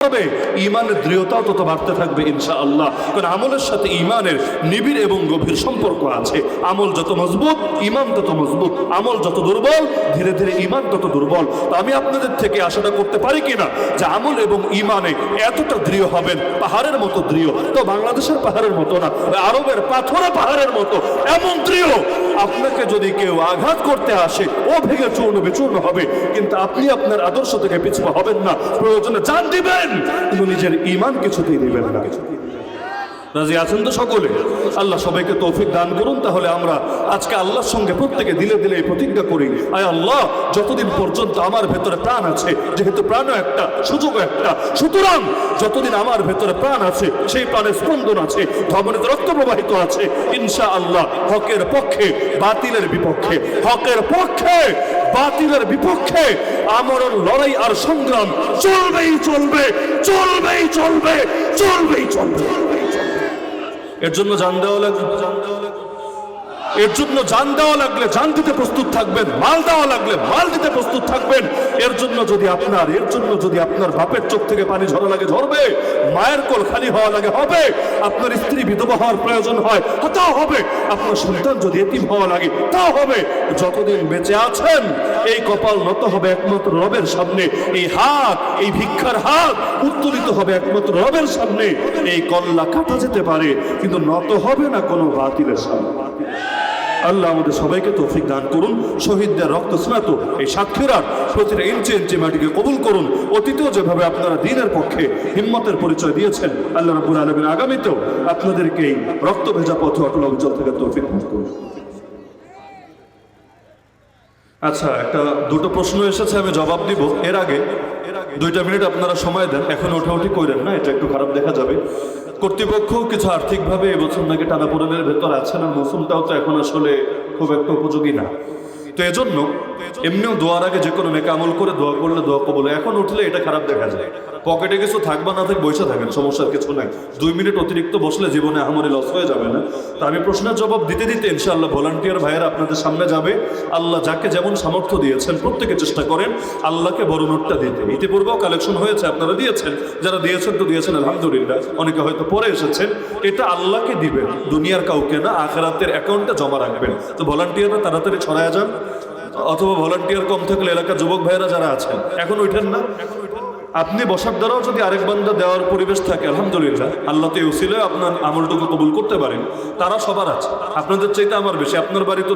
হবে ঈমানের দৃঢ়তাও তত বাড়তে থাকবে ইনশাআল্লাহ। কারণ আমলের সাথে ঈমানের নিবিড় এবং গভীর সম্পর্ক আছে। আমল যত মজবুত ঈমান তত মজবুত, আমল যত দুর্বল ধীরে ধীরে ঈমান তত দুর্বল। তো আমি আপনাদের থেকে আশাটা করতে পারি কিনা যে আমল এবং ঈমানে এতটা দৃঢ় হবেন, পাহাড়ের মতো দৃঢ়। তো বাংলাদেশের পাহাড়ের মতো না, আরবের পাথরে পাহাড়ের মতো এমন দৃঢ়, আপনাকে যদি কেউ আঘাত করতে আসে ও ভেঙে চূর্ণ বিচূর্ণ হবে, কিন্তু আপনি আপনার আদর্শ থেকে পিছপা হবেন না। প্রয়োজনে জান দিবেন কিন্তু নিজের ঈমান কিছুতেই দিবেন না। রাজি আছেন তো সকলে? আল্লাহ সবাইকে তৌফিক দান করুন। তাহলে আমরা আজকে আল্লাহর সঙ্গে প্রত্যেকে দিলে দিলে এই প্রতিজ্ঞা করি, আয় আল্লাহ, যতদিন পর্যন্ত আমার ভেতরে প্রাণ আছে, যেহেতু প্রাণও একটা সুযোগও একটা, সুতরাং যতদিন আমার ভেতরে প্রাণ আছে, সেই প্রাণের স্পন্দন আছে, ধমনীতে রক্ত প্রবাহিত আছে, ইনশাআল্লাহ হকের পক্ষে বাতিলের বিপক্ষে, হকের পক্ষে বাতিলের বিপক্ষে আমরণ লড়াই আর সংগ্রাম চলবেই চলবে, চলবেই চলবে, চলবেই চলবে। এর জন্য জান দেওয়া লাগবে, এর জন্য জান দেওয়া লাগলে জান দিতে প্রস্তুত থাকবেন, মাল দেওয়া লাগলে মাল দিতে প্রস্তুত থাকবেন। এর জন্য যদি আপনার বাপের চোখ থেকে পানি ঝরা লাগে ঝরবে, মায়ের কোল খালি হওয়া লাগে হবে, আপনার স্ত্রী বিধবা হওয়ার প্রয়োজন হয় তাও হবে, আপনার সন্তান যদি এতিম হওয়া লাগে তাও হবে। যতদিন বেঁচে আছেন এই কপাল নত হবে একমাত্র রবের সামনে, এই হাত, এই ভিক্ষার হাত উত্তোলিত হবে একমাত্র রবের সামনে। এই কল্লা কাটা যেতে পারে কিন্তু নত হবে না কোনো বাতিলের সামনে। আল্লাহ আমাদের সবাইকে তৌফিক দান করুন। শহীদদের রক্ত স্নাত এই সাতক্ষীরার প্রতিটা ইঞ্চি ইঞ্চি মাটিকে কবুল করুন। অতীতেও যেভাবে আপনারা দ্বীনের পক্ষে হিম্মতের পরিচয় দিয়েছেন, আল্লাহ রাব্বুল আলামিন আগামীতেও আপনাদেরকে এই রক্ত ভেজা পথে অটল অবিচল থেকে তৌফিক দান করুন। আচ্ছা, দুটো প্রশ্ন এসেছে, আমি জবাব দিব। এর আগে 2 মিনিট আপনারা সময় দেন, এখন ওঠাউঠি করেন না, এটা একটু খারাপ দেখা যাবে। কর্তৃপক্ষ কিছু আর্থিকভাবে এবছর নাকি টানাপোড়েনের ভেতর আছেন, আর মৌসুমটাও তো এখন আসলে খুব একটা উপযোগী না। তো এজন্য এমনিও দোয়ার আগে যে কোনো নেক আমল করে দোয়া করলে দোয়া কবুল। এখন উঠলে এটা খারাপ দেখা যায়। পকেটে কিছু থাকবা না থাক বসে থাকেন, সমস্যার কিছু নাই। 2 মিনিট অতিরিক্ত বসলে জীবনে আহামরি লস হয়ে যাবে না। তো আমি প্রশ্নের জবাব দিতে দিতে ইনশাআল্লাহ ভলান্টিয়ার ভাইয়েরা আপনাদের সামনে যাবে। আল্লাহ যাকে যেমন সামর্থ্য দিয়েছেন প্রত্যেকে চেষ্টা করেন আল্লাহকে বড় নোটটা দিতে। ইতিপূর্বেও কালেকশন হয়েছে, আপনারা দিয়েছেন, যারা দিয়েছেন তো দিয়েছেন আলহামদুলিল্লাহ, অনেকে হয়তো পরে এসেছেন। এটা আল্লাহকে দিবেন, দুনিয়ার কাউকে না, আখিরাতের অ্যাকাউন্টে জমা রাখবেন। তো ভলান্টিয়াররা তাড়াতাড়ি ছড়ায় যান, অথবা ভলান্টিয়ার কম থাকলে এলাকার যুবক ভাইয়েরা যারা আছেন এখন ওইঠেন না, আপনি বসার দ্বারাও যদি আরেক বান্দা দেওয়ার পরিবেশ থাকে আলহামদুলিল্লাহ, আল্লাহ তো উসিলে আপনার আমলটুকু কবুল করতে পারেন। তারা সবার আছে, আপনাদের চাইতে আমার বেশি। আপনার বাড়ি তো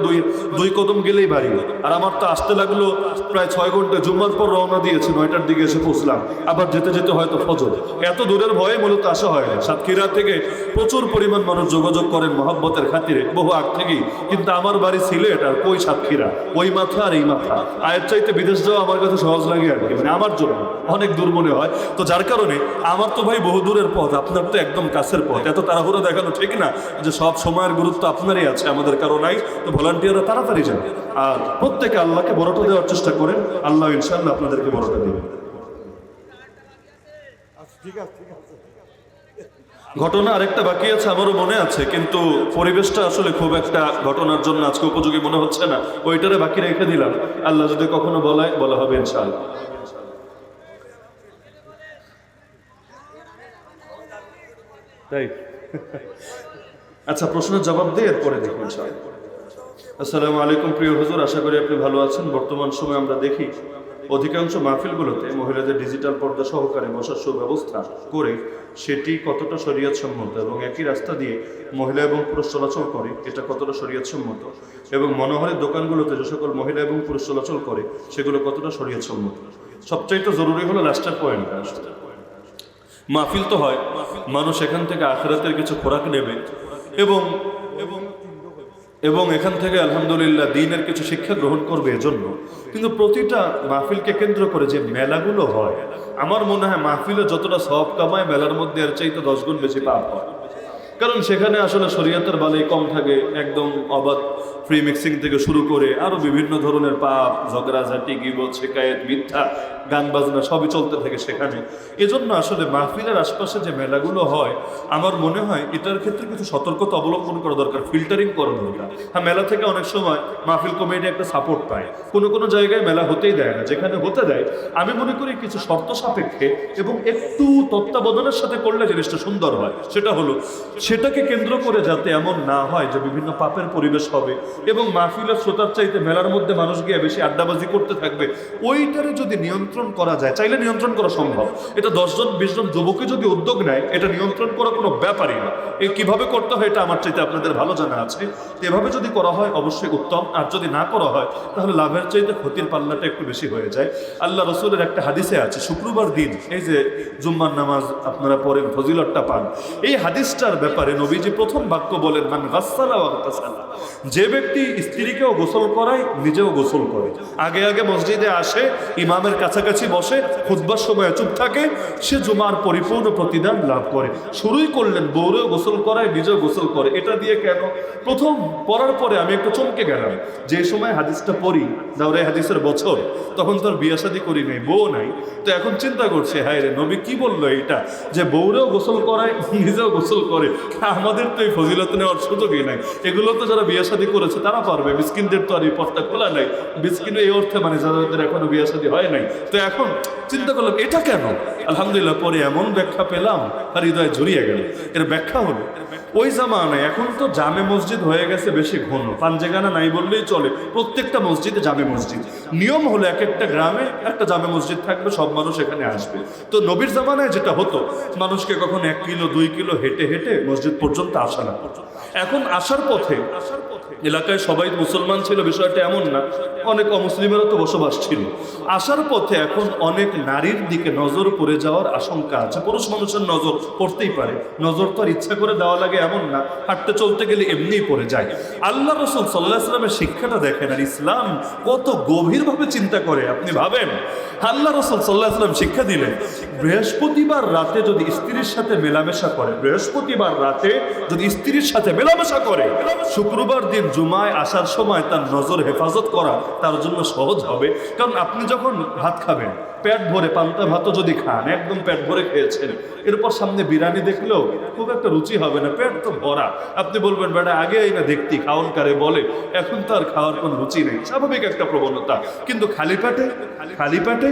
দুই কদম গেলেই বাড়ি, আর আমার তো আসতে লাগলো প্রায় 6 ঘন্টা। জুম্মার পর রওনা দিয়েছি, 9টার দিকে এসে পৌঁছলাম, আবার যেতে যেতে হয়তো ফজর। এত দূরের ভয়ে মূলত আসা হয় না। সাতক্ষীরা থেকে প্রচুর পরিমাণ মানুষ যোগাযোগ করেন মহব্বতের খাতিরে বহু আগ থেকেই, কিন্তু আমার বাড়ি সিলেট আর কই সাতক্ষীরা, ওই মাথা আর এই মাথা। আয়ের চাইতে বিদেশ যাওয়া আমার কাছে সহজ লাগে আর কি, মানে আমার জন্য অনেক দূর মনে হয়। তো যার কারণে আমার তো ভাই বহু দূরের পথ, আপনার তো একদম কাছের পথ। এত তাড়াহুড়ো দেখানো ঠিক না যে সব সময়ের গুরুত্ব আপনারই আছে, আমাদের কারো নাই। তো ভলান্টিয়াররা তাড়াতাড়ি যান, আর প্রত্যেকে আল্লাহকে বড়টা দেওয়ার চেষ্টা করেন। আল্লাহ ইনশাআল্লাহ আপনাদেরকে বড়টা দেবেন। ঘটনা আরেকটা বাকি আছে, আমারও মনে আছে, কিন্তু পরিবেশটা আসলে খুব একটা ঘটনার জন্য আজকে উপযোগী মনে হচ্ছে না, ওইটারে বাকি রেখে দিলাম। আল্লাহ যদি কখনো বলা হবে ইনশাআল্লাহ। তাই আচ্ছা, প্রশ্নের জবাব দিয়ে এরপরে দেখুন ইনশাআল্লাহ। আসসালামু আলাইকুম প্রিয় হুজুর, আশা করি আপনি ভালো আছেন। বর্তমান সময়ে আমরা দেখি অধিকাংশ মাহফিলগুলোতে মহিলাদের ডিজিটাল পর্দা সহকারে বসার সুব্যবস্থা করে সেটি কতটা শরীয়তসম্মত, এবং একই রাস্তা দিয়ে মহিলা এবং পুরুষ চলাচল করে এটা কতটা শরীয়তসম্মত, এবং মনোহরের দোকানগুলোতে যে সকল মহিলা এবং পুরুষ চলাচল করে সেগুলো কতটা শরীয়তসম্মত। সবচাইতে জরুরি হলো লাস্টের পয়েন্টটা। মাহফিল তো হয়, মানুষ এখান থেকে আখিরাতের কিছু খোরাক নেবে এবং এখান থেকে আলহামদুলিল্লাহ দ্বীনের কিছু শিক্ষা গ্রহণ করবে এজন্য। কিন্তু প্রতিটা মাহফিলকে কেন্দ্র করে যে মেলাগুলো হয়, আমার মনে হয় মাহফিলে যতটা সওয়াব কামায় মেলার মধ্যে এর চাইতে 10 গুণ বেশি পাপ হয়। কারণ সেখানে আসলে শরীয়তের বালাই কম থাকে, একদম অবাধ ফ্রি মিক্সিং থেকে শুরু করে আরও বিভিন্ন ধরনের পাপ, ঝগড়াঝাটি, গীবত, শিকায়েত, মিথ্যা, গান বাজনা সবই চলতে থাকে সেখানে। এজন্য আসলে মাহফিলের আশপাশে যে মেলাগুলো হয়, আমার মনে হয় এটার ক্ষেত্রে কিছু সতর্কতা অবলম্বন করা দরকার, ফিল্টারিং করা দরকার। হ্যাঁ, মেলা থেকে অনেক সময় মাহফিল কমিটি একটা সাপোর্ট পায়, কোনো কোনো জায়গায় মেলা হতেই দেয় না, যেখানে হতে দেয় আমি মনে করি কিছু শর্ত সাপেক্ষে এবং একটু তত্ত্বাবধানের সাথে করলে জিনিসটা সুন্দর হয়। সেটা হলো সেটাকে কেন্দ্র করে যাতে এমন না হয় যে বিভিন্ন পাপের পরিবেশ হবে এবং মাহফিলের শ্রোতার চাইতে মেলার মধ্যে মানুষ গিয়ে বেশি আড্ডাবাজি করতে থাকবে। ওইটারে যদি নিয়ন্ত্রণ করা যায়, চাইলে নিয়ন্ত্রণ করা সম্ভব। এটা 10 জন 20 জন যুবকে যদি উদ্যোগ নেয়, এটা নিয়ন্ত্রণ করা কোনো ব্যাপারই না। এ কিভাবে করতে হয় এটা আমার চাইতে আপনাদের ভালো জানা আছে। এভাবে যদি করা হয় অবশ্যই উত্তম, আর যদি না করা হয় তাহলে লাভের চাইতে ক্ষতির পাল্লাটা একটু বেশি হয়ে যায়। আল্লাহ রসুলের একটা হাদিসে আছে, শুক্রবার দিন এই যে জুম্মার নামাজ আপনারা পড়েন, ফজিলতটা পান, এই হাদিসটার ব্যাপারে নবীজি প্রথম বাক্য বলেন, মান গাসসালা ওয়া গাসালা, যে ব্যক্তি স্ত্রীকেও গোসল করায় নিজেও গোসল করে, আগে আগে মসজিদে আসে, ইমামের কাছাকাছি বসে, খুতবার সময় চুপ থাকে, সে জুমার পরিপূর্ণ প্রতিদান লাভ করে। শুরুই করলেন বউরেও গোসল করায় নিজেও গোসল করে। এটা দিয়ে কেন? প্রথম পড়ার পরে আমি একটু চমকে গেলাম। যে সময় হাদিসটা পড়ি, দাওরে হাদিসের বছর, তখন তো আর বিয়ে শাদী করি নাই, বউ নাই। তো এখন চিন্তা করছে, হায় রে, নবী কি বললো এটা, যে বউরেও গোসল করায় নিজেও গোসল করে। আমাদের তো এই ফজিলত নেওয়ার সুযোগই নাই। এগুলো তো যারা বিয়ে শাদী করেছে তারা পারবে, মিসকিনদের তো আর এই পথটা খোলা নাই। মিসকিন এই অর্থে মানে যাদের এখনো বিয়ে শাদী হয় নাই। তো এখন চিন্তা করলাম এটা কেন। আলহামদুলিল্লাহ পরে এমন ব্যাখ্যা পেলাম আর হৃদয় জড়িয়ে গেল। এর ব্যাখ্যা হলো, ওই জামানায় এখন তো জামে মসজিদ হয়ে গেছে বেশি ঘন, পাঞ্জেগানা নাই বললেই চলে, প্রত্যেকটা মসজিদে জামে মসজিদ। নিয়ম হলো এক একটা গ্রামে একটা জামে মসজিদ থাকবে, সব মানুষ এখানে আসবে। তো নবীর জামানায় যেটা হতো, মানুষকে কখন 1 কিলো 2 কিলো হেঁটে হেঁটে মসজিদ পর্যন্ত আসা না। এখন আসার পথে এলাকায় সবাই মুসলমান ছিল বিষয়টা এমন না, অনেক অমুসলিমেরও তো বসবাস ছিল। আসার পথে এখন অনেক নারীর দিকে নজর পড়ে যাওয়ার আশঙ্কা আছে। পুরুষ মানুষের নজর পড়তেই পারে, নজর তো আর ইচ্ছা করে দেওয়া লাগে এমন না, হাঁটতে চলতে গেলে এমনিই পড়ে যায়। আল্লাহ রসুল সাল্লাল্লাহু আলাইহি ওয়াসাল্লামের শিক্ষাটা দেখেন, আর ইসলাম কত গভীরভাবে চিন্তা করে আপনি ভাবেন। আল্লাহ রসুল সাল্লাল্লাহু আলাইহি ওয়াসাল্লাম শিক্ষা দিলেন, বৃহস্পতিবার রাতে যদি স্ত্রীর সাথে মেলামেশা করে, বৃহস্পতিবার রাতে যদি স্ত্রীর সাথে মেলামেশা করে, শুক্রবার দিন জুমায় আসার সময় তার নজর হেফাজত করা তার জন্য সহজ হবে। কারণ আপনি যখন ভাত খাবেন, পেট ভরে, পান্তা ভাতও যদি খান, একদম পেট ভরে খেয়েছেন, এরপর সামনে বিরিয়ানি দেখলেও খুব একটা রুচি হবে না, পেট তো ভরা। আপনি বলবেন, বেটা আগে এই না দেখতি খাওন কারে বলে, এখন তো আর খাওয়ার কোনো রুচি নেই, স্বাভাবিক একটা প্রবণতা। কিন্তু খালি পেটে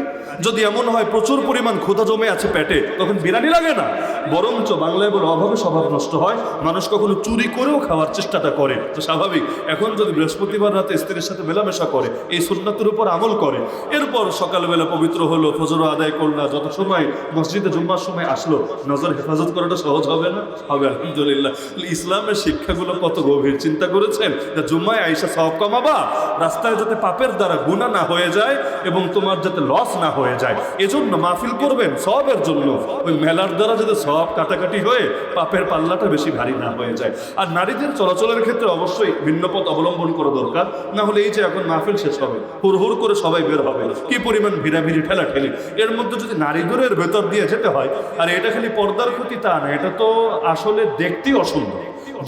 যদি এমন হয় প্রচুর পরিমাণ ক্ষুধা জমে আছে পেটে, তখন বিরিয়ানি লাগে না, বরঞ্চ বাংলায় বলে অভাবে স্বভাব নষ্ট হয়, মানুষ কখনো চুরি করেও খাওয়ার চেষ্টাটা করে। তো স্বাভাবিক, এখন যদি বৃহস্পতিবার রাতে স্ত্রীর সাথে মেলামেশা করে, এই সুন্নাতের উপর আমল করে, এরপর সকালবেলা পবিত্র হলো, ফজর আদায় করলো, যত সময় মসজিদে জুম্মার সময় আসলো, নজর হেফাজত করাটা সহজ হবে না? হবে, আলহামদুলিল্লাহ। ইসলামের শিক্ষাগুলো কত গভীর, চিন্তা করেছেন? জুম্মায় আইসা সওয়াব কমাবা, রাস্তায় যাতে পাপের দ্বারা গুনাহ না হয়ে যায় এবং তোমার যাতে লস না হয়ে যায়, এজন্য মাহফিল করবেন সওয়াবের জন্য। ওই মেলার দ্বারা যাতে সওয়াব কাটাকাটি হয়ে পাপের পাল্লাটা বেশি ভারী না হয়ে যায়। আর নারীদের চলাচলের ক্ষেত্রে অবশ্যই ভিন্ন পথ অবলম্বন করা দরকার, না হলে এই যে এখন মাহফিল শেষ হবে, হুড় করে সবাই বের হবে, কি পরিমাণ ভিড়াভিড়ি ঠেলাঠেলি, এর মধ্যে যদি নারীদের ভেতর দিয়ে যেতে হয়, আর এটা খালি পর্দার ক্ষতি তা না, এটা তো আসলে দেখতেই অসুন্দর,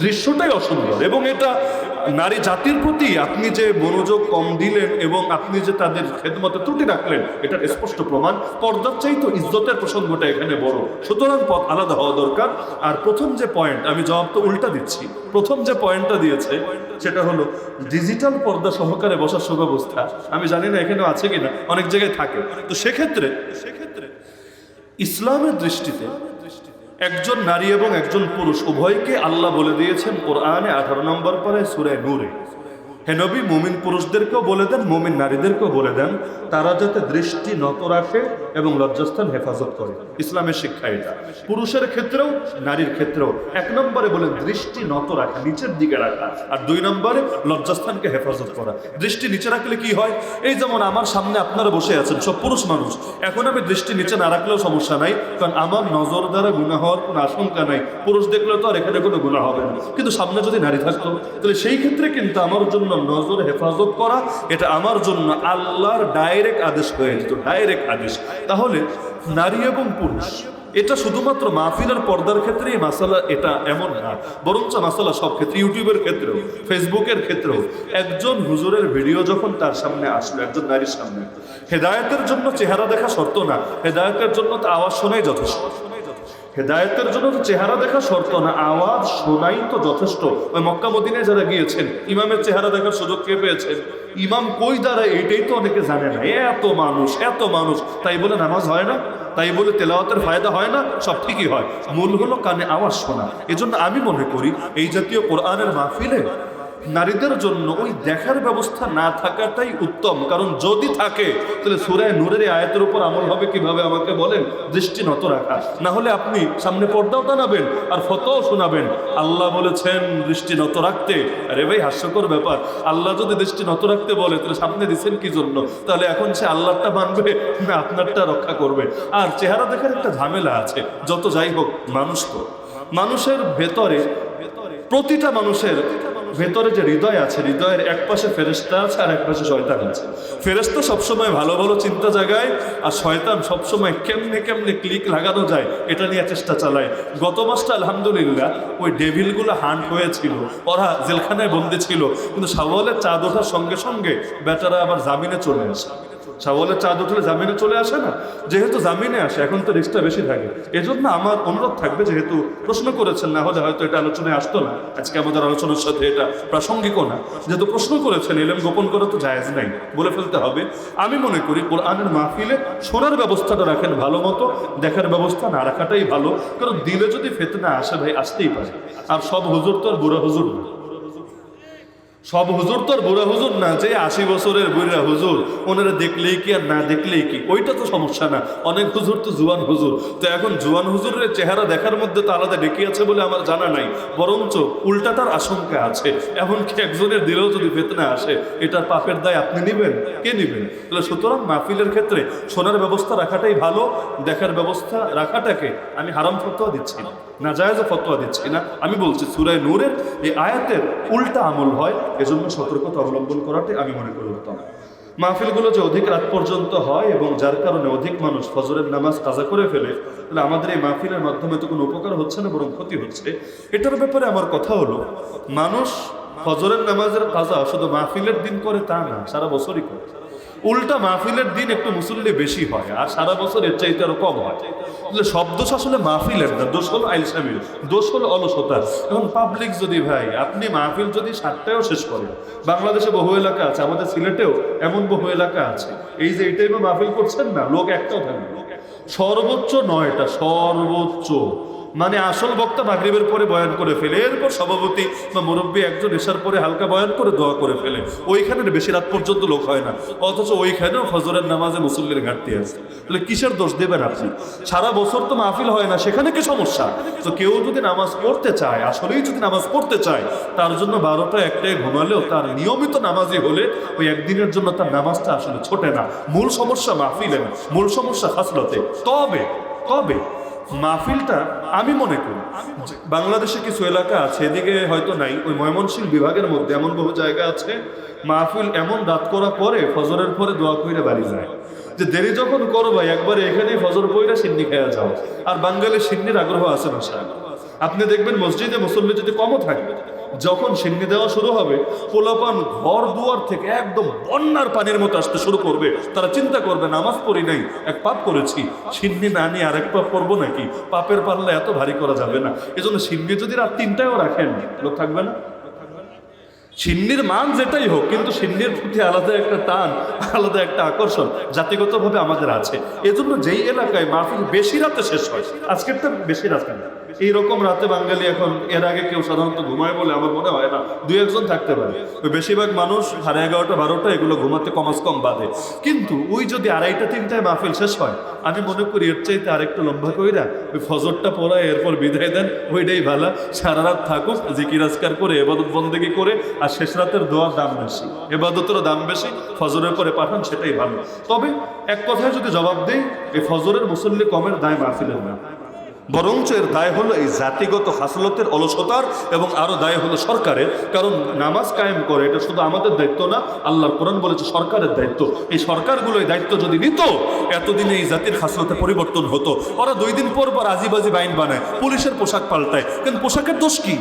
দৃশ্যটাই অসুন্দর। এবং এটা নারী জাতির প্রতি আপনি যে মনোযোগ কম দিলেন এবং আপনি যে তাদের খেদমতে ত্রুটি রাখলেন, এটার স্পষ্ট প্রমাণ। পর্দার চাইতে ইজ্জতের প্রসঙ্গটা এখানে বড়, সুতরাং পথ আলাদা হওয়া দরকার। আর প্রথম যে পয়েন্ট, আমি জবাব তো উল্টা দিচ্ছি, প্রথম যে পয়েন্টটা দিয়েছে সেটা হলো ডিজিটাল পর্দা সহকারে বসার সুব্যবস্থা। আমি জানি না এখানেও আছে কিনা, অনেক জায়গায় থাকে। তো সেক্ষেত্রে ইসলামের দৃষ্টিতে একজন নারী এবং একজন পুরুষ উভয়কে আল্লাহ বলে দিয়েছেন কোরআনে 18 নম্বর পারায় সূরা নূরে, হে নবী, মুমিন পুরুষদেরকেও বলে দেন, মুমিন নারীদেরকেও বলে দেন, তারা যাতে দৃষ্টি নত রাখে এবং লজ্জাস্থান হেফাজত করে। ইসলামের শিক্ষা এটা, পুরুষের ক্ষেত্রেও নারীর ক্ষেত্রেও। 1 নম্বরে বলেন দৃষ্টি নত রাখা, নিচের দিকে রাখা, আর 2 নম্বরে লজ্জাস্থানকে হেফাজত করা। দৃষ্টি নিচে রাখলে কি হয়, এই যেমন আমার সামনে আপনারা বসে আছেন সব পুরুষ মানুষ, এখন আমি দৃষ্টি নিচে না রাখলেও সমস্যা নাই, কারণ আমার নজর দ্বারা গুনাহ হওয়ার কোনো আশঙ্কা নাই, পুরুষ দেখলে তো আর এখানে কোনো গুনাহ হবে না। কিন্তু সামনে যদি নারী থাকতো, তাহলে সেই ক্ষেত্রে কিন্তু আমার জন্য নজর হেফাজত করা, এটা আমার জন্য আল্লাহর ডাইরেক্ট আদেশ হয়ে যেত, ডাইরেক্ট আদেশ। তাহলে নারী এবং পুরুষ, এটা শুধুমাত্র মাহফিলের পর্দার ক্ষেত্রে এই মাসালা এটা এমন না, বরঞ্চ মাসালা সব ক্ষেত্রে, ইউটিউবের ক্ষেত্রেও, ফেসবুকের ক্ষেত্রেও। একজন হুজুরের ভিডিও যখন তার সামনে আসলো, একজন নারীর সামনে, হেদায়েতের জন্য চেহারা দেখা শর্ত না, হেদায়েতের জন্য তো আওয়াজ শোনাই যথেষ্ট। হেদায়েতের জন্য তো চেহারা দেখা শর্ত না, আওয়াজ শোনাই তো যথেষ্ট। ওই মক্কা মদিনায় যারা গিয়েছেন, ইমামের চেহারা দেখার সুযোগ কে পেয়েছেন? ইমাম কই দাঁড়ায় এইটাই তো অনেকে জানে না। এত মানুষ, এত মানুষ, তাই বলে নামাজ হয় না, তাই বলে তেলাওয়াতের ফায়দা হয় না? সব ঠিকই হয়, মূল হলো কানে আওয়াজ শোনা। এজন্য আমি মনে করি এই জাতীয় কোরআনের মাহফিলে নারীদের জন্য ওই দেখার ব্যবস্থা না থাকাটাই উত্তম। কারণ যদি থাকে তাহলে সূরা নূরের এই আয়াতের উপর আমল হবে কিভাবে আমাকে বলেন? দৃষ্টি নত রাখা। না হলে আপনি সামনে পর্দাও টানাবেন আর ফতোও শোনাবেন। আল্লাহ বলেছেন দৃষ্টি নত রাখতে। আরে ভাই, হাস্যকর ব্যাপার। আল্লাহ যদি দৃষ্টি নত রাখতে বলে তাহলে সামনে দিচ্ছেন কি জন্য? তাহলে এখন সে আল্লাহটা মানবে না আপনারটা রক্ষা করবে? আর চেহারা দেখার একটা ঝামেলা আছে। যত যাই হোক, মানুষ তো, মানুষের ভেতরে, প্রতিটা মানুষের ভেতরে যে হৃদয় আছে, হৃদয়ের এক পাশে ফেরেশতা আছে আর এক পাশে শয়তান আছে। ফেরেশতা সবসময় ভালো ভালো চিন্তা জাগায়, আর শয়তান সবসময় কেমনে কেমনে ক্লিক লাগানো যায় এটা নিয়ে চেষ্টা চালায়। গত মাসটা আলহামদুলিল্লাহ ওই ডেভিলগুলো হান্ট হয়েছিল, ওরা জেলখানায় বন্দি ছিল, কিন্তু শাওয়ালের চাঁদ ওঠার সঙ্গে সঙ্গে বেচারা আবার জামিনে চলে আসে। শাওয়ালের চাঁদ উঠলে জামিনে চলে আসে না? যেহেতু জামিনে আসে, এখন তো রিস্কটা বেশি থাকে। এজন্য আমার অনুরোধ থাকবে, যেহেতু প্রশ্ন করেছেন, না হলে হয়তো এটা আলোচনায় আসতো না, আজকে আমাদের আলোচনার সাথে এটা প্রাসঙ্গিকও না। যেহেতু প্রশ্ন করেছেন, এলেম গোপন করা তো জায়েজ নাই, বলে ফেলতে হবে। আমি মনে করি কোরআনের মাহফিলে শোনার ব্যবস্থাটা রাখেন ভালো মতো, দেখার ব্যবস্থা না রাখাটাই ভালো। কারণ দিলে যদি ফিতনা আসে ভাই, আসতেই পারে। আর সব হুজুর তো আর বুড়া হুজুর না, সব হুজুর তো আর বুড়া হুজুর না যে 80 বছরের বুড়া হুজুর, ওনারা দেখলেই কি আর না দেখলেই কি, ওইটা তো সমস্যা না। অনেক হুজুর তো জুয়ান হুজুর। তো এখন জুয়ান হুজুরের চেহারা দেখার মধ্যে তো আলাদা ডেকে আছে বলে আমার জানা নাই, বরঞ্চ উল্টাটার আশঙ্কা আছে। এমনকি একজনের দিলেও যদি ফিতনা আসে, এটার পাপের দায় আপনি নেবেন, কে নেবেন? তাহলে সুতরাং মাহফিলের ক্ষেত্রে শোনার ব্যবস্থা রাখাটাই ভালো, দেখার ব্যবস্থা রাখাটাকে আমি হারাম ফতোয়া দিচ্ছি না, নাজায়েজ ফতোয়া দিচ্ছি না। আমি বলছি সূরা নূরের এই আয়াতের উল্টা আমল হয়, এজন্য সতর্কতা অবলম্বন করাটাই আমি মনে করি উত্তম। মাহফিলগুলো যে অধিক রাত পর্যন্ত হয় এবং যার কারণে অধিক মানুষ ফজরের নামাজ কাজা করে ফেলে, তাহলে আমাদের এই মাহফিলের মাধ্যমে তো কোনো উপকার হচ্ছে না, বরং ক্ষতি হচ্ছে। এটার ব্যাপারে আমার কথা হলো, মানুষ ফজরের নামাজের কাজা শুধু মাহফিলের দিন করে তা না, সারা বছরই করে। উল্টা মাহফিলের দিন একটু মুসল্লি বেশি হয় আর সারা বছর এর চাইতে আরো কম হয়। সব দোষ আসলে মাহফিলের না, দোষ হলো আইলসামিল, দোষ হলো অলসতা। এখন পাবলিক যদি ভাই, আপনি মাহফিল যদি 7টায়ও শেষ করেন, বাংলাদেশে বহু এলাকা আছে, আমাদের সিলেটেও এমন বহু এলাকা আছে, এই যে এই টাইমে মাহফিল করছেন না, লোক একটাও থাকবে, সর্বোচ্চ 9টা, সর্বোচ্চ। মানে আসল বক্তা মাগরিবের পরে বয়ান করে ফেলে, এরপর সভাপতি বা মুরব্বী একজন এশার পরে হালকা বয়ান করে দোয়া করে ফেলে, ওইখানে বেশি রাত পর্যন্ত লোক হয় না। অথচ ওইখানেও ফজরের নামাজে মুসল্লির ঘাটতি আছে। তাহলে কিসের দোষ দেবেন আপনি? সারা বছর তো মাহফিল হয় না, সেখানে কি সমস্যা? তো কেউ যদি নামাজ পড়তে চায়, আসলেই যদি নামাজ পড়তে চায়, তার জন্য 12টা 1টায় ঘুমালেও তার নিয়মিত নামাজি হলে ওই একদিনের জন্য তার নামাজটা আসলে ছোটে না। মূল সমস্যা মাহফিলে না, মূল সমস্যা খাসলতে। তবে মাহফিলটা আমি মনে করি বাংলাদেশে কিছু এলাকা আছে, এদিকে হয়তো নাই, ওই ময়মনসিংহ বিভাগের মধ্যে এমন বহু জায়গা আছে, মাহফিল এমন রাত করা পরে ফজরের পরে দোয়া কইরা বাড়ি যায়, যে দেরি যখন করো ভাই একবারে এখানেই ফজর পইরা সিন্নি খেয়ে যাও। আর বাঙালির সিন্নির আগ্রহ আছে না সাহেব। আপনি দেখবেন মসজিদে মুসল্লি যদি কমও থাকবে, যখন সিন্নি দেওয়া শুরু হবে, পোলাপান ঘর দুয়ার থেকে একদম বন্যার পানির মতো আসতে শুরু করবে। তারা চিন্তা করবে নামাজ পড়ি নাই, এক পাপ করেছি, সিন্নি না নিয়ে আরেক পাপ করবো নাকি? পাপের পাল্লা এত ভারী করা যাবে না। এজন্য সিন্নি যদি রাত 3টায়ও রাখেন, লোক থাকবে না। সিন্নির মান যেটাই হোক, কিন্তু সিন্নির প্রতি আলাদা একটা টান, আলাদা একটা আকর্ষণ জাতিগতভাবে আমাদের আছে। এজন্য যেই এলাকায় মাহফিল বেশি রাতে শেষ হয়, আজকেরটা বেশি রাতে না, এইরকম রাতে বাঙালি এখন, এর আগে কেউ সাধারণত ঘুমায় বলে আমার মনে হয় না, 2-1জন থাকতে পারে। ওই বেশিরভাগ মানুষ 11:30, 12টা এগুলো ঘুমাতে কম বাদে। কিন্তু ওই যদি 2:30, 3টায় মাহফিল শেষ হয়, আমি মনে করি এর চাইতে আরেকটু লম্বা কইরা ওই ফজরটা পড়ায় এরপর বিদায় দেন, ওইটাই ভালো। সারা রাত থাকুক, জিকির আজকার করে, এবাদত বন্দেগি করে, আর শেষ রাতের দোয়ার দাম বেশি, এবাদতেরও দাম বেশি, ফজরের পরে পাঠান, সেটাই ভালো। তবে এক কথায় যদি জবাব দেই, এই ফজরের মুসল্লি কমের দায় মাহফিলের না। বরঞ্চ এর দায় হলো এই জাতিগত হাসলতের অলসতার, এবং আরো দায় হলো সরকারের। কারণ নামাজ কায়েম করে এটা শুধু আমাদের দায়িত্ব না, আল্লাহর কোরআন বলেছে সরকারের দায়িত্ব। এই সরকারগুলো এই দায়িত্ব যদি নিত, এতদিনে এই জাতির হাসলতে পরিবর্তন হতো। ওরা 2 দিন পর পর আজিবাজি বাইন বানায়, পুলিশের পোশাক পাল্টায়, কিন্তু পোশাকের দোষ কি?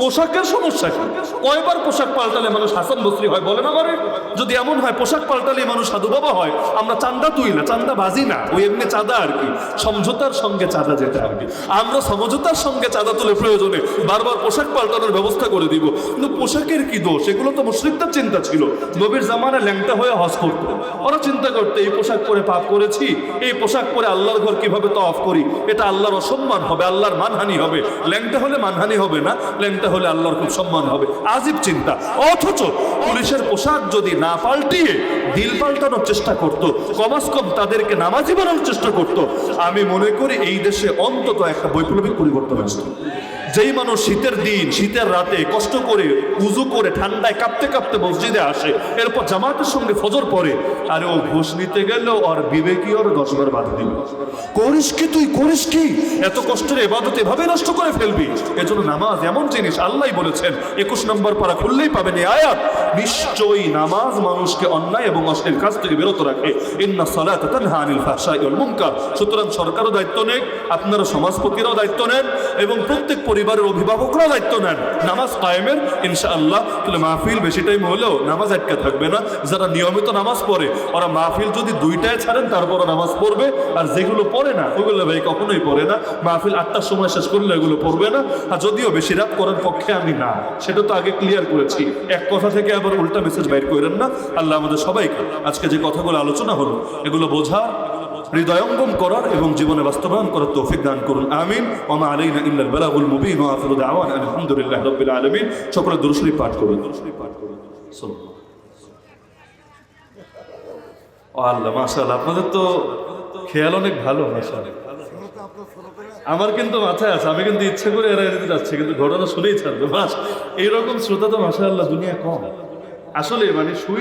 পোশাকের সমস্যা কি? কয়বার পোশাক পাল্টালে মানুষ হাসান বসরি হয় বলে না? করে যদি এমন হয় পোশাক পাল্টালে মানুষ সাধু বাবা হয়, আমরা চান্দা তুই না, চান্দা বাজি না, ওই এমনি চাঁদা আর কি, সমঝোতার সঙ্গে চাঁদা যেটা আর কি, আমরা সমঝোতার সঙ্গে চাঁদা তুলে প্রয়োজনে বারবার পোশাক পাল্টানোর ব্যবস্থা করে দিব। কিন্তু পোশাকের কি দোষ? এগুলো তো মুশরিকদের চিন্তা ছিল। নবীর জামানায় ল্যাংটা হয়ে হজ করতো, ওরা চিন্তা করতে এই পোশাক পরে পাপ করেছি, এই পোশাক পরে আল্লাহর ঘর কিভাবে তওয়াফ করি, এটা আল্লাহর অসম্মান হবে, আল্লাহর মানহানি হবে। ল্যাংটা হলে মানহানি হবে না, ল্যাংটা হলে আল্লাহর খুব সম্মান হবে। আজীব চিন্তা। অথচ পুলিশের পোশাক যদি না পাল্টিয়ে দিল পাল্টানোর চেষ্টা করত, কমাস কম তাদেরকে নামাজি বানানোর চেষ্টা করত, আমি মনে করি এই দেশে অন্তত একটা বৈপ্লবিক পরিবর্তন আসতো। যেই মানুষ শীতের দিন, শীতের রাতে কষ্ট করে উজু করে ঠান্ডায় কাঁপতে কাঁপতে মসজিদে আসে, এরপর জামাতের সঙ্গে ফজর পড়ে, আর ও ঘুষ নিতে গেলেও আর বিবেকী ওর 10 বার বাদ দিল। করিস কি তুই, করিস কি? এত কষ্টের ইবাদত এভাবে নষ্ট করে ফেলবি? এজন্য নামাজ এমন জিনিস, আল্লাহ বলেছেন 21 নম্বর পারা খুললেই পাবেন এই আয়াত, নিশ্চয়ই নামাজ মানুষকে অন্যায় এবং অশ্লীল কাজ থেকে বিরত রাখে। ইন্না সালাতা তানহা আনিল ফাহশাই ওয়াল মুনকার। সুতরাং সরকারও দায়িত্ব নেন, আপনারা সমাজপতিরাও দায়িত্ব নেন, এবং প্রত্যেক পরিবারের অভিভাবকরাও দায়িত্ব নেন নামাজ কায়েমের। ইনশাআল্লাহ তাহলে মাহফিল বেশি টাইম হলেও নামাজ আটকে থাকবে না। যারা নিয়মিত নামাজ পড়ে ওরা মাহফিল যদি 2টায় ছাড়েন তারপরে নামাজ পড়বে, আর যেগুলো পড়ে না ওগুলো ভাই কখনোই পড়ে না। মাহফিল 8টার সময় শেষ করলে এগুলো পড়বে না। আর যদিও বেশি রাত করার পক্ষে আমি না, সেটা তো আগে ক্লিয়ার করেছি। এক কথা থেকে আবার উল্টা মেসেজ বাইর করেন না। আল্লাহ আমাদের সবাইকে আজকে যে কথাগুলো আলোচনা হলো এগুলো বোঝা, হৃদয়ঙ্গম করার এবং জীবনে বাস্তবায়ন করার তৌফিক দান করুন, আমিন। ওয়া মা আলাইনা ইল্লাল বালাগুল মুবিন ওয়া আখিরু দাওয়ানা আলহামদুলিল্লাহি রাব্বিল আলামিন। সকলে দুরূদ শরীফ পাঠ করুন। ও আল্লাহ, মাশাআল্লাহ, আপনাদের তো খেয়াল অনেক ভালো। মাশাআল্লাহ, আমার কিন্তু মাথায় আছে, আমি কিন্তু ইচ্ছে করে এড়াই দিতে যাচ্ছি, কিন্তু ঘটনা শুনেই ছাড়বে। বাস এইরকম শ্রোতা তো মাশাআল্লাহ দুনিয়া কম আসলে, মানে সুই